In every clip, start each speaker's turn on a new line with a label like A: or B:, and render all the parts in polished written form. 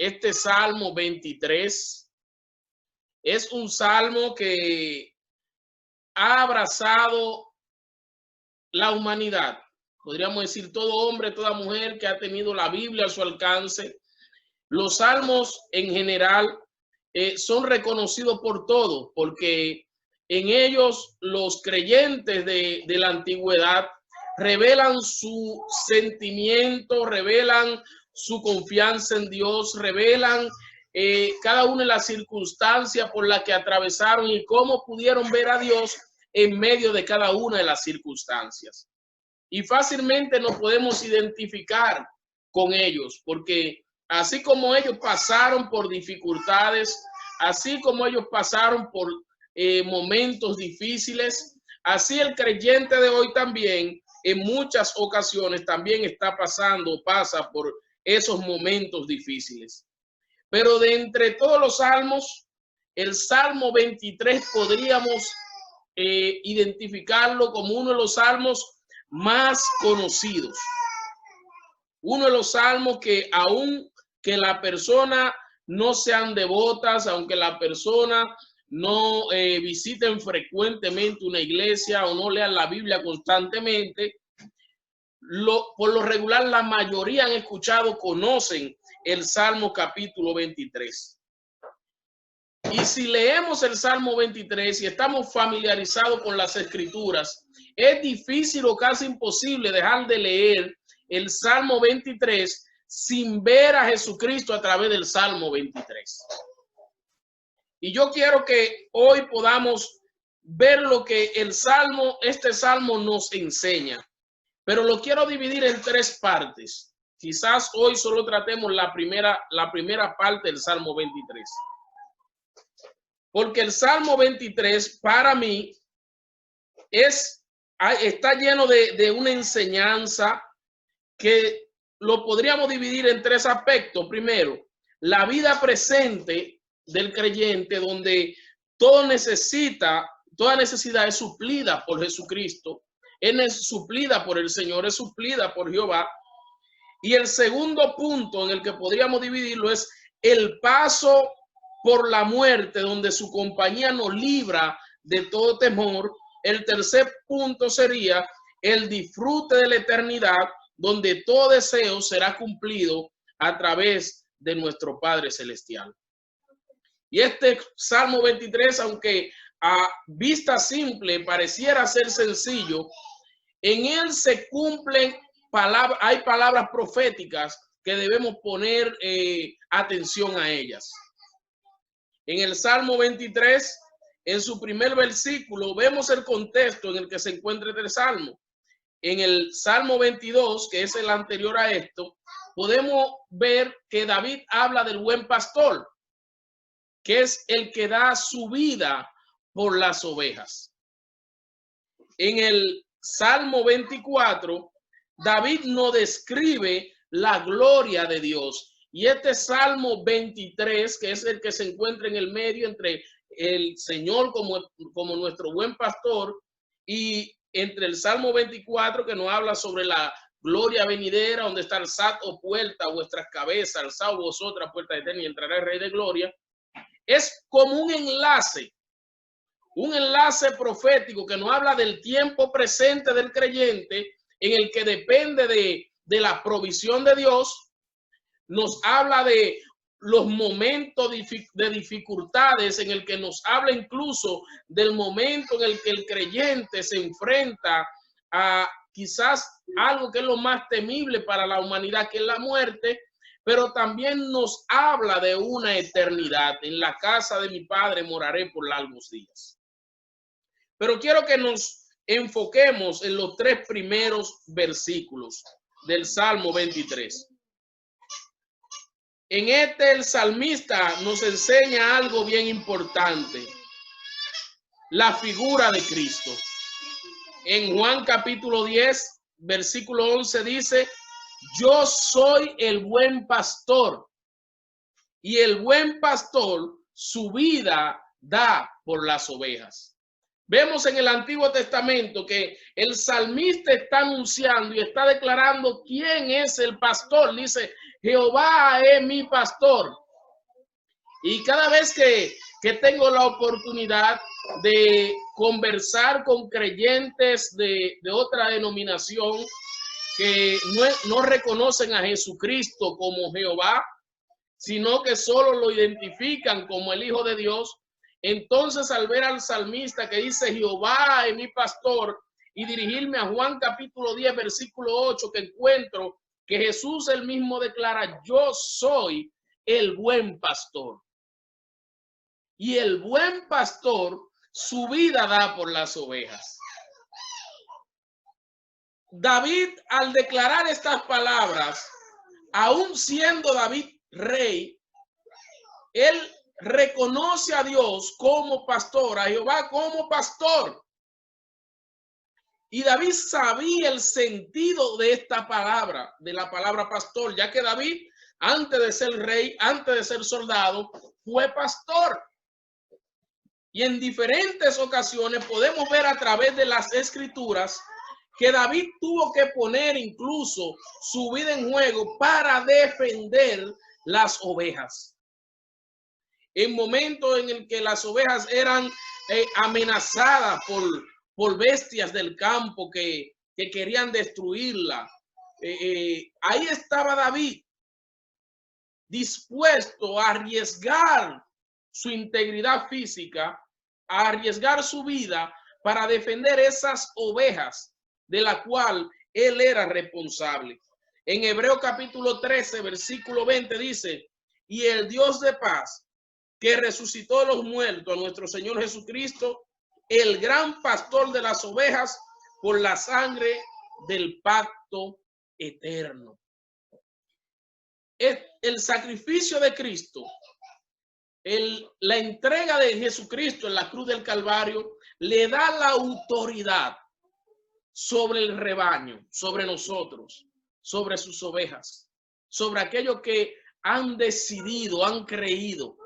A: este Salmo 23 es un salmo que ha abrazado la humanidad. Podríamos decir todo hombre, toda mujer que ha tenido la Biblia a su alcance. Los salmos en general son reconocidos por todos, porque en ellos los creyentes de la antigüedad revelan su sentimiento, revelan su confianza en Dios, revelan cada una de las circunstancias por las que atravesaron y cómo pudieron ver a Dios en medio de cada una de las circunstancias. Y fácilmente nos podemos identificar con ellos, porque así como ellos pasaron por dificultades, así como ellos pasaron por momentos difíciles, así el creyente de hoy también en muchas ocasiones también pasa por esos momentos difíciles. Pero de entre todos los salmos, el Salmo 23 podríamos identificarlo como uno de los salmos más conocidos. Uno de los salmos que aun que la persona no sean devotas, aunque la persona no visiten frecuentemente una iglesia o no lean la Biblia constantemente, por lo regular la mayoría han escuchado, conocen el Salmo capítulo 23. Y si leemos el Salmo 23 y estamos familiarizados con las escrituras, es difícil o casi imposible dejar de leer el Salmo 23 sin ver a Jesucristo a través del Salmo 23. Y yo quiero que hoy podamos ver lo que este Salmo nos enseña, pero lo quiero dividir en tres partes. Quizás hoy solo tratemos la primera parte del Salmo 23. Porque el Salmo 23 para mí está lleno de una enseñanza que lo podríamos dividir en tres aspectos. Primero, la vida presente del creyente, donde toda necesidad es suplida por Jesucristo, es suplida por el Señor, es suplida por Jehová. Y el segundo punto en el que podríamos dividirlo es el paso por la muerte, donde su compañía nos libra de todo temor. El tercer punto sería el disfrute de la eternidad, donde todo deseo será cumplido a través de nuestro Padre Celestial. Y este Salmo 23, aunque a vista simple pareciera ser sencillo, en él se cumplen hay palabras proféticas que debemos poner atención a ellas. En el Salmo 23, en su primer versículo, vemos el contexto en el que se encuentra este salmo. En el Salmo 22, que es el anterior a esto, podemos ver que David habla del buen pastor, que es el que da su vida por las ovejas. En el Salmo 24, David nos describe la gloria de Dios. Y este Salmo 23, que es el que se encuentra en el medio entre el Señor como nuestro buen pastor y entre el Salmo 24, que nos habla sobre la gloria venidera, donde está alzad o puerta vuestras cabezas, alzad vosotras puertas eternas y entrará el Rey de Gloria, es como un enlace profético que nos habla del tiempo presente del creyente, en el que depende de la provisión de Dios. Nos habla de los momentos de dificultades, en el que nos habla incluso del momento en el que el creyente se enfrenta a quizás algo que es lo más temible para la humanidad, que es la muerte, pero también nos habla de una eternidad. En la casa de mi Padre moraré por largos días. Pero quiero que nos enfoquemos en los tres primeros versículos del Salmo 23. En el salmista nos enseña algo bien importante: la figura de Cristo. En Juan capítulo 10, versículo 11 dice: yo soy el buen pastor, y el buen pastor su vida da por las ovejas. Vemos en el Antiguo Testamento que el salmista está anunciando y está declarando quién es el pastor. Dice, Jehová es mi pastor. Y cada vez que tengo la oportunidad de conversar con creyentes de otra denominación que no reconocen a Jesucristo como Jehová, sino que solo lo identifican como el Hijo de Dios, entonces al ver al salmista que dice Jehová es mi pastor y dirigirme a Juan capítulo 10 versículo 8, que encuentro que Jesús él mismo declara, yo soy el buen pastor. Y el buen pastor su vida da por las ovejas. David, al declarar estas palabras, aún siendo David rey, él reconoce a Dios como pastor, a Jehová como pastor. Y David sabía el sentido de esta palabra, de la palabra pastor, ya que David, antes de ser rey, antes de ser soldado, fue pastor. Y en diferentes ocasiones podemos ver a través de las escrituras que David tuvo que poner incluso su vida en juego para defender las ovejas. En momentos en el que las ovejas eran amenazadas por bestias del campo que querían destruirla, ahí estaba David dispuesto a arriesgar su integridad física, a arriesgar su vida para defender esas ovejas de la cual él era responsable. En Hebreo capítulo 13, versículo 20 dice, y el Dios de paz, que resucitó de los muertos a nuestro Señor Jesucristo, el gran pastor de las ovejas, por la sangre del pacto eterno. El sacrificio de Cristo, la entrega de Jesucristo en la cruz del Calvario, le da la autoridad sobre el rebaño, sobre nosotros, sobre sus ovejas, sobre aquellos que han decidido, han creído.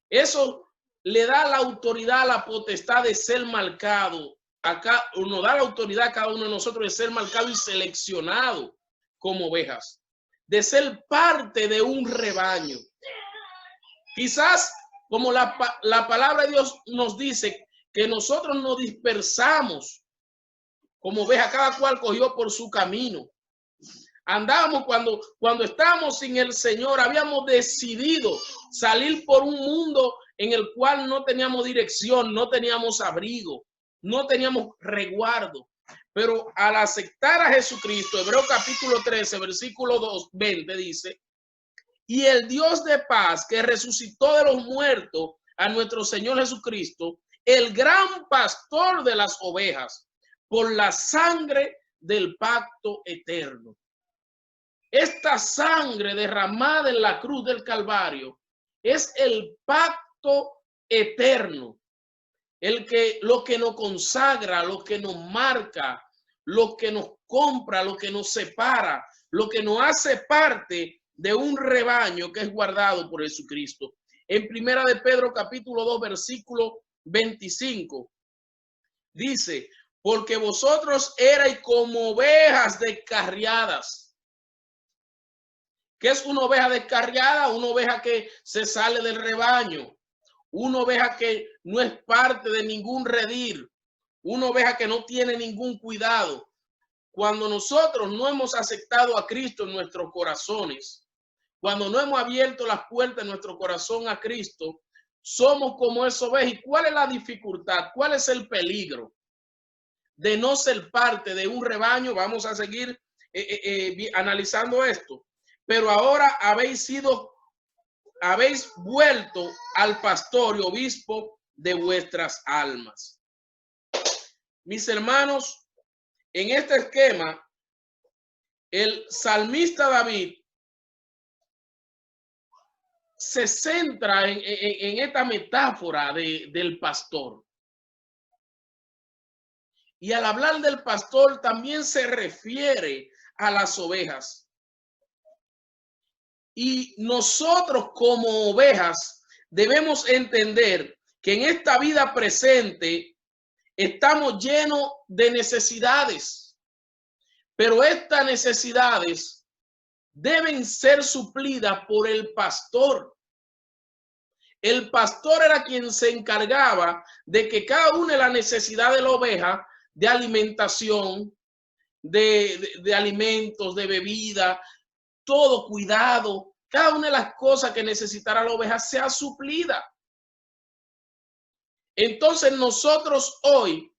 A: Eso le da la autoridad, la potestad de ser marcado. Acá nos da la autoridad a cada uno de nosotros de ser marcado y seleccionado como ovejas, de ser parte de un rebaño. Quizás como la palabra de Dios nos dice que nosotros nos dispersamos como ovejas, cada cual cogió por su camino. Andábamos cuando estábamos sin el Señor, habíamos decidido salir por un mundo en el cual no teníamos dirección, no teníamos abrigo, no teníamos resguardo. Pero al aceptar a Jesucristo, Hebreo capítulo 13, versículo 20 dice, y el Dios de paz que resucitó de los muertos a nuestro Señor Jesucristo, el gran pastor de las ovejas, por la sangre del pacto eterno. Esta sangre derramada en la cruz del Calvario es el pacto eterno, lo que nos consagra, lo que nos marca, lo que nos compra, lo que nos separa, lo que nos hace parte de un rebaño que es guardado por Jesucristo. En Primera de Pedro capítulo 2 versículo 25 dice, porque vosotros erais como ovejas descarriadas. ¿Qué es una oveja descarriada? Una oveja que se sale del rebaño, una oveja que no es parte de ningún redil, una oveja que no tiene ningún cuidado. Cuando nosotros no hemos aceptado a Cristo en nuestros corazones, cuando no hemos abierto las puertas de nuestro corazón a Cristo, somos como esa oveja. ¿Y cuál es la dificultad? ¿Cuál es el peligro de no ser parte de un rebaño? Vamos a seguir analizando esto. Pero ahora habéis vuelto al pastor y obispo de vuestras almas. Mis hermanos, en este esquema, el salmista David se centra en esta metáfora del pastor. Y al hablar del pastor también se refiere a las ovejas. Y nosotros como ovejas debemos entender que en esta vida presente estamos llenos de necesidades, pero estas necesidades deben ser suplidas por el pastor. El pastor era quien se encargaba de que cada una de las necesidades de la oveja, de alimentación, de alimentos, de bebida, todo cuidado, cada una de las cosas que necesitara la oveja sea suplida. Entonces nosotros hoy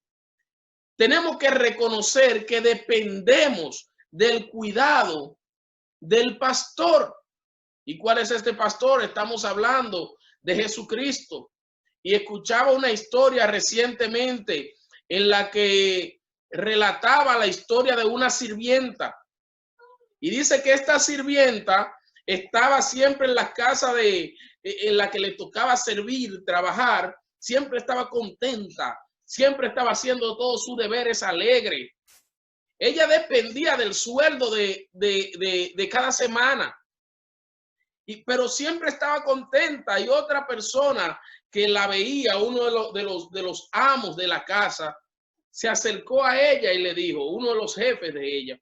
A: tenemos que reconocer que dependemos del cuidado del pastor. ¿Y cuál es este pastor? Estamos hablando de Jesucristo. Y escuchaba una historia recientemente en la que relataba la historia de una sirvienta. Y dice que esta sirvienta estaba siempre en la casa en la que le tocaba servir, trabajar, siempre estaba contenta, siempre estaba haciendo todos sus deberes alegre. Ella dependía del sueldo de cada semana. Pero siempre estaba contenta, y otra persona que la veía, uno de los amos de la casa, se acercó a ella y le dijo, uno de los jefes de ella,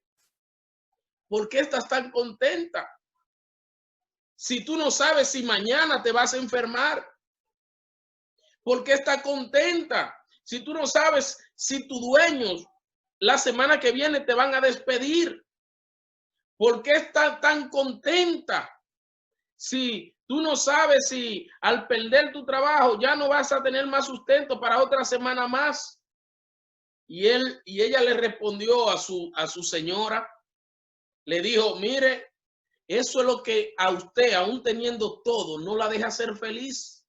A: ¿por qué estás tan contenta? Si tú no sabes si mañana te vas a enfermar. ¿Por qué estás contenta? Si tú no sabes si tus dueños la semana que viene te van a despedir. ¿Por qué estás tan contenta? Si tú no sabes si al perder tu trabajo ya no vas a tener más sustento para otra semana más. Y ella le respondió a su señora, le dijo, mire, eso es lo que a usted, aún teniendo todo, no la deja ser feliz.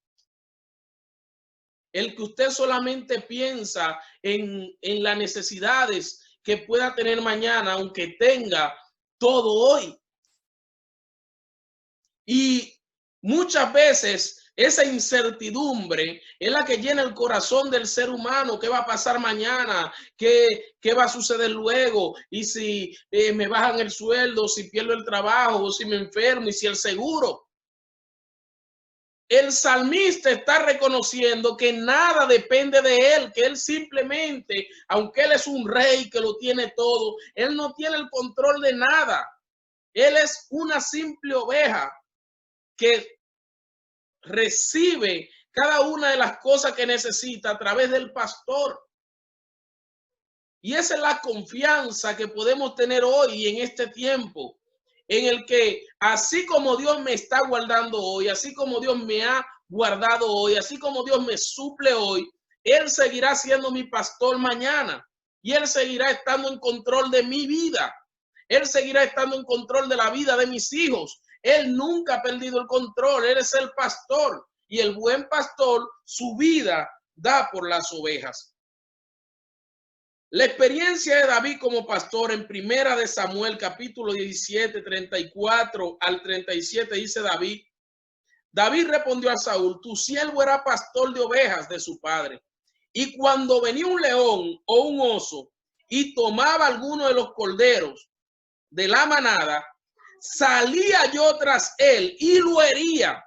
A: El que usted solamente piensa en las necesidades que pueda tener mañana, aunque tenga todo hoy. Y muchas veces esa incertidumbre es la que llena el corazón del ser humano. ¿Qué va a pasar mañana? ¿Qué va a suceder luego? Y si me bajan el sueldo, si pierdo el trabajo, o si me enfermo, y si el seguro. El salmista está reconociendo que nada depende de él, que él simplemente, aunque él es un rey que lo tiene todo, él no tiene el control de nada. Él es una simple oveja que recibe cada una de las cosas que necesita a través del pastor. Y esa es la confianza que podemos tener hoy en este tiempo, en el que así como Dios me está guardando hoy, así como Dios me ha guardado hoy, así como Dios me suple hoy, Él seguirá siendo mi pastor mañana, y Él seguirá estando en control de mi vida. Él seguirá estando en control de la vida de mis hijos. Él nunca ha perdido el control. Él es el pastor, y el buen pastor su vida da por las ovejas. La experiencia de David como pastor en Primera de Samuel, capítulo 17, 34 al 37, dice David, David respondió a Saúl, tu siervo era pastor de ovejas de su padre. Y cuando venía un león o un oso y tomaba alguno de los corderos de la manada, salía yo tras él y lo hería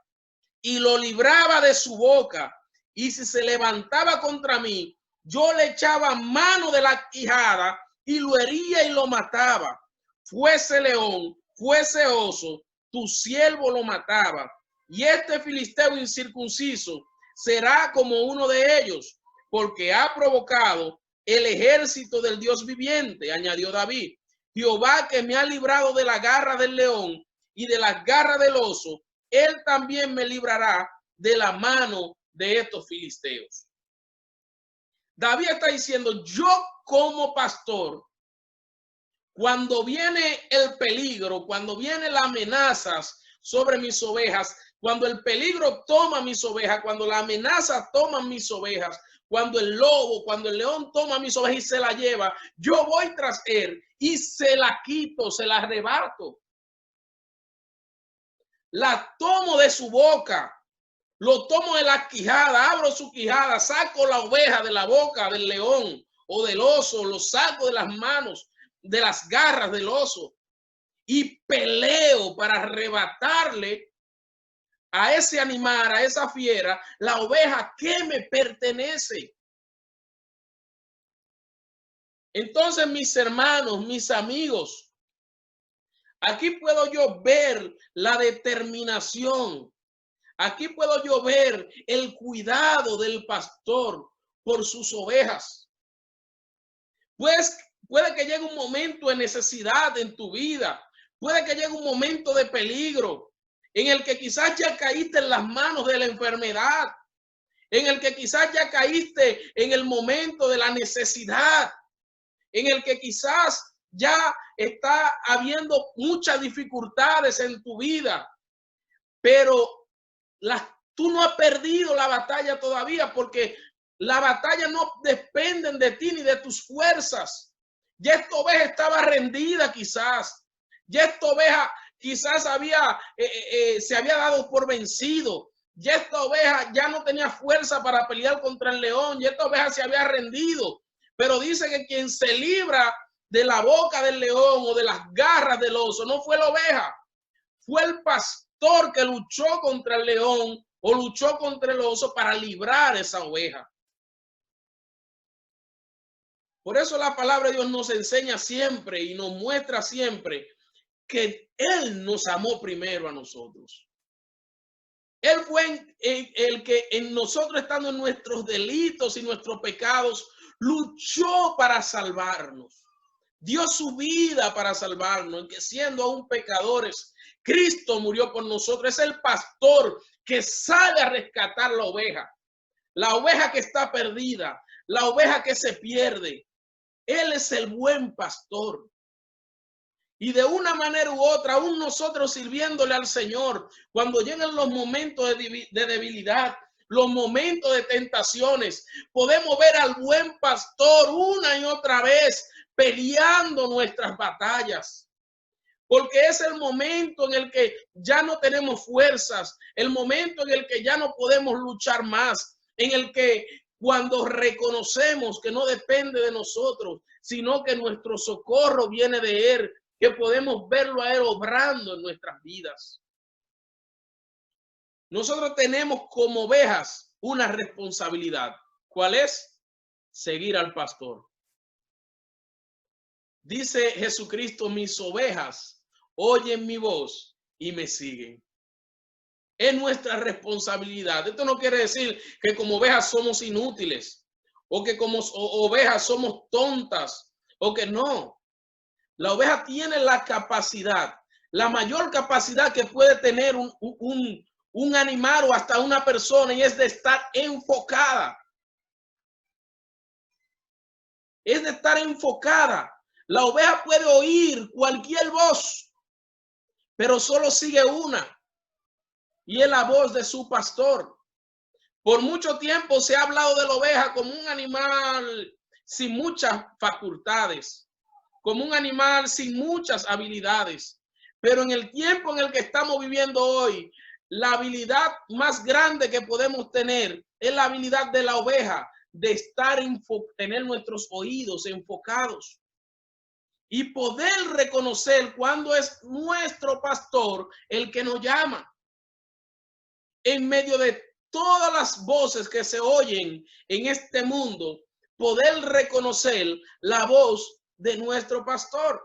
A: y lo libraba de su boca. Y si se levantaba contra mí, yo le echaba mano de la quijada y lo hería y lo mataba. Fuese león, fuese oso, tu siervo lo mataba. Y este filisteo incircunciso será como uno de ellos, porque ha provocado el ejército del Dios viviente, añadió David. Jehová, que me ha librado de la garra del león y de la garra del oso, él también me librará de la mano de estos filisteos. David está diciendo, yo como pastor, cuando viene el peligro, cuando vienen las amenazas sobre mis ovejas, cuando el peligro toma mis ovejas, cuando la amenaza toma mis ovejas, cuando el lobo, cuando el león toma mis ovejas y se la lleva, yo voy tras él y se la quito, se la arrebato. La tomo de su boca, lo tomo de la quijada, abro su quijada, saco la oveja de la boca del león o del oso, lo saco de las manos, de las garras del oso, y peleo para arrebatarle a ese animal, a esa fiera, la oveja que me pertenece. Entonces, mis hermanos, mis amigos, aquí puedo yo ver la determinación. Aquí puedo yo ver el cuidado del pastor por sus ovejas. Pues puede que llegue un momento de necesidad en tu vida. Puede que llegue un momento de peligro en el que quizás ya caíste en las manos de la enfermedad, en el que quizás ya caíste en el momento de la necesidad, en el que quizás ya está habiendo muchas dificultades en tu vida, pero tú no has perdido la batalla todavía, porque la batalla no depende de ti ni de tus fuerzas. Ya esta oveja estaba rendida quizás. Ya esta oveja quizás se había dado por vencido. Ya esta oveja ya no tenía fuerza para pelear contra el león. Ya esta oveja se había rendido. Pero dice que quien se libra de la boca del león o de las garras del oso no fue la oveja, fue el pastor que luchó contra el león o luchó contra el oso para librar esa oveja. Por eso la palabra de Dios nos enseña siempre y nos muestra siempre que Él nos amó primero a nosotros. Él fue el que en nosotros, estando en nuestros delitos y nuestros pecados, luchó para salvarnos. Dio su vida para salvarnos, que siendo aún pecadores, Cristo murió por nosotros. Es el pastor que sale a rescatar la oveja que está perdida, la oveja que se pierde. Él es el buen pastor. Y de una manera u otra, aún nosotros sirviéndole al Señor, cuando llegan los momentos de debilidad, los momentos de tentaciones, podemos ver al buen pastor una y otra vez peleando nuestras batallas. Porque es el momento en el que ya no tenemos fuerzas, el momento en el que ya no podemos luchar más, en el que cuando reconocemos que no depende de nosotros, sino que nuestro socorro viene de Él, que podemos verlo a Él obrando en nuestras vidas. Nosotros tenemos como ovejas una responsabilidad. ¿Cuál es? Seguir al pastor. Dice Jesucristo, mis ovejas oyen mi voz y me siguen. Es nuestra responsabilidad. Esto no quiere decir que como ovejas somos inútiles o que como ovejas somos tontas o que no. La oveja tiene la capacidad, la mayor capacidad que puede tener un animal o hasta una persona, y es de estar enfocada. Es de estar enfocada. La oveja puede oír cualquier voz, pero solo sigue una, y es la voz de su pastor. Por mucho tiempo se ha hablado de la oveja como un animal sin muchas facultades, como un animal sin muchas habilidades. Pero en el tiempo en el que estamos viviendo hoy, la habilidad más grande que podemos tener es la habilidad de la oveja, de tener nuestros oídos enfocados y poder reconocer cuando es nuestro pastor el que nos llama. En medio de todas las voces que se oyen en este mundo, poder reconocer la voz de nuestro pastor.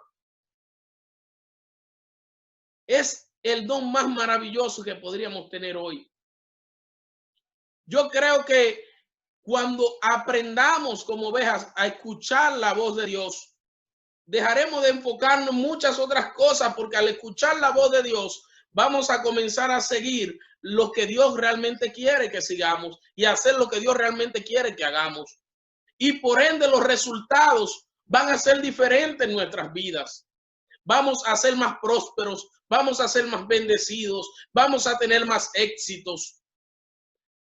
A: Es el don más maravilloso que podríamos tener hoy. Yo creo que cuando aprendamos como ovejas a escuchar la voz de Dios, dejaremos de enfocarnos en muchas otras cosas, porque al escuchar la voz de Dios vamos a comenzar a seguir lo que Dios realmente quiere que sigamos y hacer lo que Dios realmente quiere que hagamos. Y por ende los resultados van a ser diferentes en nuestras vidas. Vamos a ser más prósperos, vamos a ser más bendecidos, vamos a tener más éxitos.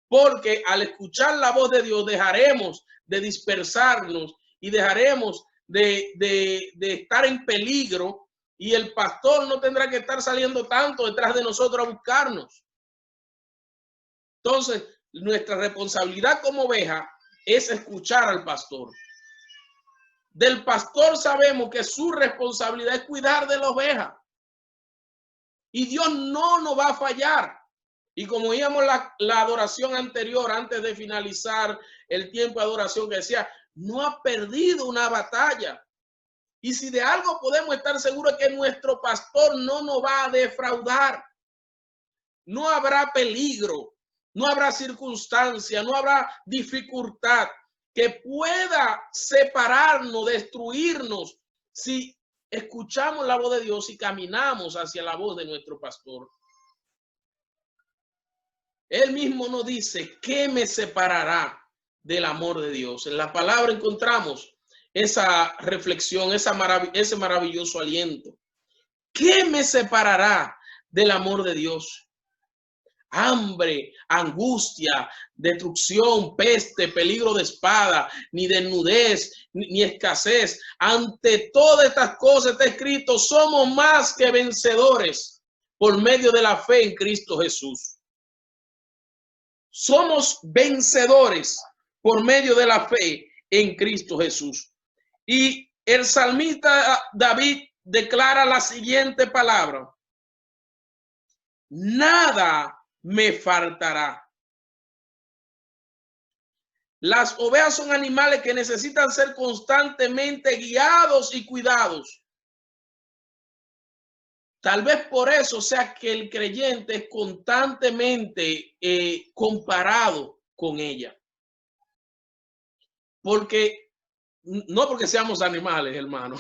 A: Porque al escuchar la voz de Dios dejaremos de dispersarnos y dejaremos de estar en peligro, y el pastor no tendrá que estar saliendo tanto detrás de nosotros a buscarnos. Entonces, nuestra responsabilidad como oveja es escuchar al pastor. Del pastor sabemos que su responsabilidad es cuidar de la oveja. Y Dios no nos va a fallar. Y como oíamos la adoración anterior, antes de finalizar el tiempo de adoración, que decía, no ha perdido una batalla. Y si de algo podemos estar seguros es que nuestro pastor no nos va a defraudar. No habrá peligro, no habrá circunstancia, no habrá dificultad que pueda separarnos, destruirnos, si escuchamos la voz de Dios y caminamos hacia la voz de nuestro pastor. Él mismo nos dice, ¿qué me separará del amor de Dios? En la palabra encontramos esa reflexión, ese maravilloso aliento. ¿Qué me separará del amor de Dios? Hambre, angustia, destrucción, peste, peligro de espada, ni desnudez, ni escasez. Ante todas estas cosas está escrito, somos más que vencedores por medio de la fe en Cristo Jesús. Somos vencedores por medio de la fe en Cristo Jesús. Y el salmista David declara la siguiente palabra: nada me faltará. Las ovejas son animales que necesitan ser constantemente guiados y cuidados. Tal vez por eso sea que el creyente es constantemente comparado con ella. Porque no porque seamos animales, hermano.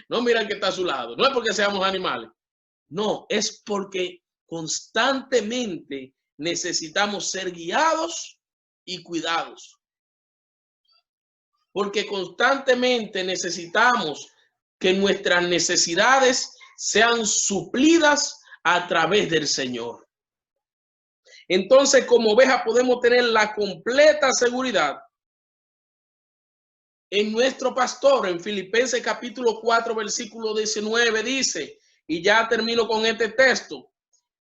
A: No miran que está a su lado. No es porque seamos animales. No, es porque constantemente necesitamos ser guiados y cuidados. Porque constantemente necesitamos que nuestras necesidades sean suplidas a través del Señor. Entonces, como oveja podemos tener la completa seguridad en nuestro pastor. En Filipenses capítulo 4, versículo 19 dice, y ya termino con este texto: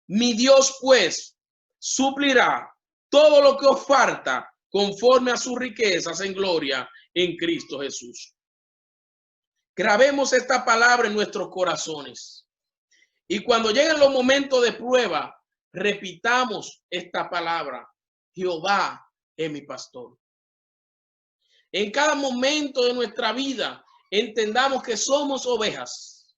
A: mi Dios pues suplirá todo lo que os falta conforme a sus riquezas en gloria en Cristo Jesús. Grabemos esta palabra en nuestros corazones. Y cuando lleguen los momentos de prueba, repitamos esta palabra: Jehová es mi pastor. En cada momento de nuestra vida, entendamos que somos ovejas,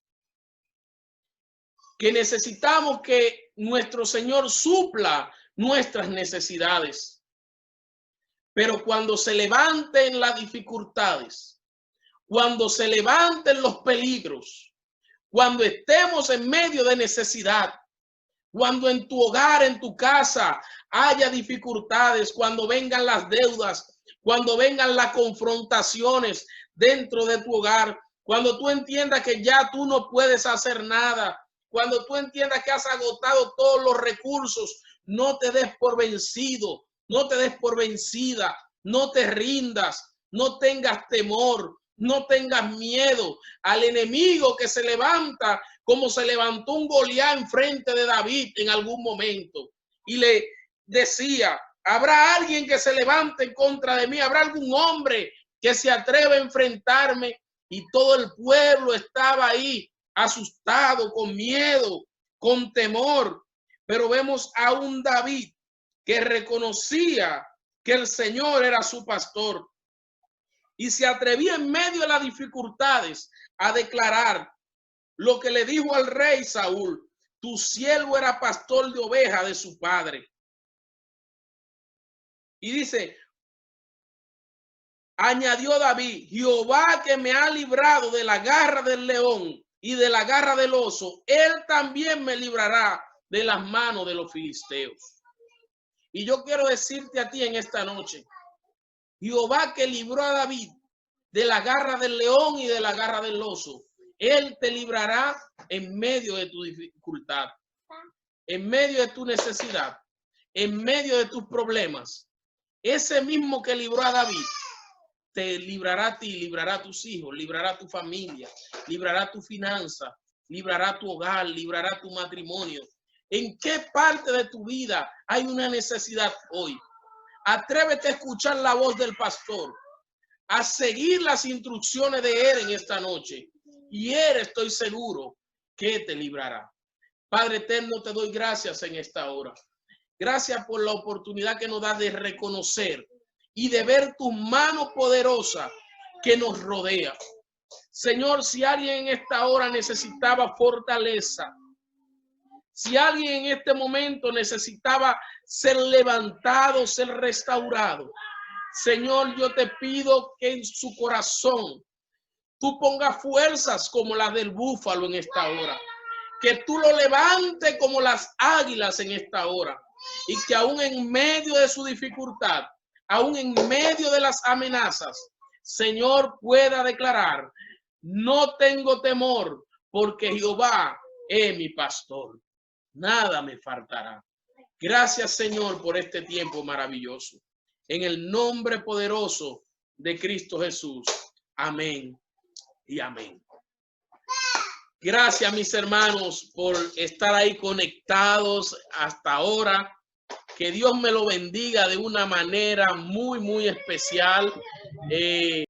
A: que necesitamos que nuestro Señor supla nuestras necesidades. Pero cuando se levanten las dificultades, cuando se levanten los peligros, cuando estemos en medio de necesidad, cuando en tu hogar, en tu casa haya dificultades, cuando vengan las deudas, cuando vengan las confrontaciones dentro de tu hogar, cuando tú entiendas que ya tú no puedes hacer nada, cuando tú entiendas que has agotado todos los recursos, no te des por vencido, no te des por vencida, no te rindas, no tengas temor, no tengas miedo al enemigo que se levanta, como se levantó un Goliat en frente de David en algún momento y le decía: habrá alguien que se levante en contra de mí, habrá algún hombre que se atreva a enfrentarme. Y todo el pueblo estaba ahí asustado, con miedo, con temor. Pero vemos a un David que reconocía que el Señor era su pastor y se atrevía en medio de las dificultades a declarar lo que le dijo al rey Saúl: tu siervo era pastor de ovejas de su padre. Y dice, añadió David: Jehová, que me ha librado de la garra del león y de la garra del oso, él también me librará de las manos de los filisteos. Y yo quiero decirte a ti en esta noche: Jehová, que libró a David de la garra del león y de la garra del oso, él te librará en medio de tu dificultad, en medio de tu necesidad, en medio de tus problemas. Ese mismo que libró a David te librará a ti, librará a tus hijos, librará a tu familia, librará tu finanza, librará tu hogar, librará tu matrimonio. ¿En qué parte de tu vida hay una necesidad hoy? Atrévete a escuchar la voz del pastor, a seguir las instrucciones de él en esta noche, y él, estoy seguro, que te librará. Padre eterno, te doy gracias en esta hora. Gracias por la oportunidad que nos da de reconocer y de ver tu mano poderosa que nos rodea. Señor, si alguien en esta hora necesitaba fortaleza, si alguien en este momento necesitaba ser levantado, ser restaurado, Señor, yo te pido que en su corazón tú pongas fuerzas como las del búfalo en esta hora. Que tú lo levantes como las águilas en esta hora. Y que aún en medio de su dificultad, aún en medio de las amenazas, Señor, pueda declarar: no tengo temor, porque Jehová es mi pastor. Nada me faltará. Gracias, Señor, por este tiempo maravilloso. En el nombre poderoso de Cristo Jesús. Amén y amén. Gracias, mis hermanos, por estar ahí conectados hasta ahora. Que Dios me lo bendiga de una manera muy, muy especial.